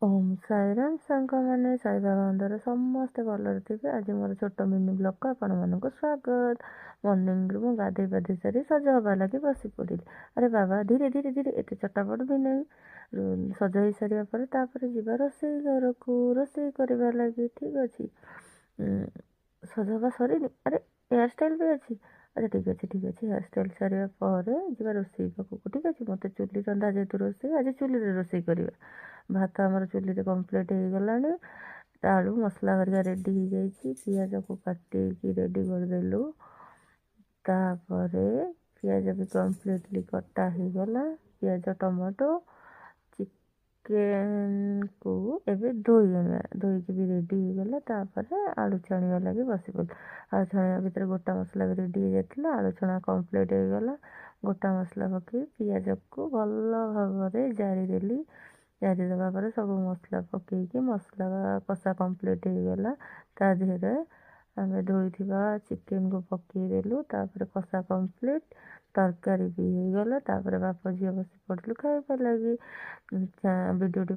ଓମ୍ ସାଇରାମ ସାଙ୍ଗମାନେ ସାଇବାବା ମନ୍ଦିର ସମସ୍ତେ ଭଲରେ ଥିବେ। ଆଜି ମୋର ଛୋଟ ମିନି ବ୍ଲଗକୁ ଆପଣମାନଙ୍କୁ ସ୍ୱାଗତ। ମର୍ଣ୍ଣିଂରୁ ମୁଁ ଗାଧୋଇ ପାଧୋଇ ସାରି ସଜ ହବା ଲାଗି ବସି ପଡ଼ିଲି। ଆରେ ବାବା ଧୀରେ ଧୀରେ ଧୀରେ ଏତେ ଚଟାପଟ ବି ନାହିଁ। ସଜ ହେଇସାରିବା ପରେ ତାପରେ ଯିବା ରୋଷେଇ ଘରକୁ ରୋଷେଇ କରିବା ଲାଗି। ଠିକ୍ ଅଛି, ସଜ ହବା ସରିନି। ଆରେ ହେୟାର ଷ୍ଟାଇଲ୍ ବି ଅଛି। ଆଚ୍ଛା ଠିକ୍ ଅଛି ଠିକ୍ ଅଛି, ହେୟାର ଷ୍ଟାଇଲ୍ ସାରିବା ପରେ ଯିବା ରୋଷେଇ ପାଖକୁ। ଠିକ୍ ଅଛି, ମୋତେ ଚୁଲି ରନ୍ଧା ଯେହେତୁ ରୋଷେଇ ଆଜି ଚୁଲିରେ ରୋଷେଇ କରିବା। ଭାତ ଆମର ଚୁଲିରେ କମ୍ପ୍ଲିଟ୍ ହେଇଗଲାଣି। ଆଳୁ ମସଲା ହେରିକା ରେଡ଼ି ହେଇଯାଇଛି। ପିଆଜକୁ କାଟିକି ରେଡ଼ି କରିଦେଲୁ। ତାପରେ ପିଆଜ ବି କମ୍ପ୍ଲିଟଲି କଟା ହେଇଗଲା। ପିଆଜ ଟମାଟୋ ଚିକେନକୁ ଏବେ ଧୋଇକି ବି ରେଡ଼ି ହେଇଗଲା। ତାପରେ ଆଳୁ ଛାଣିବା ଲାଗି ବସି ପଡ଼ିଲୁ। ଆଳୁ ଛାଣିବା ଭିତରେ ଗୋଟା ମସଲା ବି ରେଡ଼ି ହେଇଯାଇଥିଲା। ଆଳୁ ଛଣା କମ୍ପ୍ଲିଟ୍ ହେଇଗଲା। ଗୋଟା ମସଲା ପକାଇ ପିଆଜକୁ ଭଲ ଭାବରେ ଜାରିଦେଲି। ଜାରିଦେବା ପରେ ସବୁ ମସଲା ପକାଇକି ମସଲା କଷା କମ୍ପ୍ଲିଟ୍ ହେଇଗଲା। ତା ଦେହରେ ଆମେ ଧୋଇଥିବା ଚିକେନକୁ ପକାଇଦେଲୁ। ତାପରେ କଷା କମ୍ପ୍ଲିଟ୍, ତରକାରୀ ବି ହେଇଗଲା। ତାପରେ ବାପ ଝିଅ ବସି ପଡ଼ିଲୁ ଖାଇବା ଲାଗି। ଭିଡ଼ିଓଟି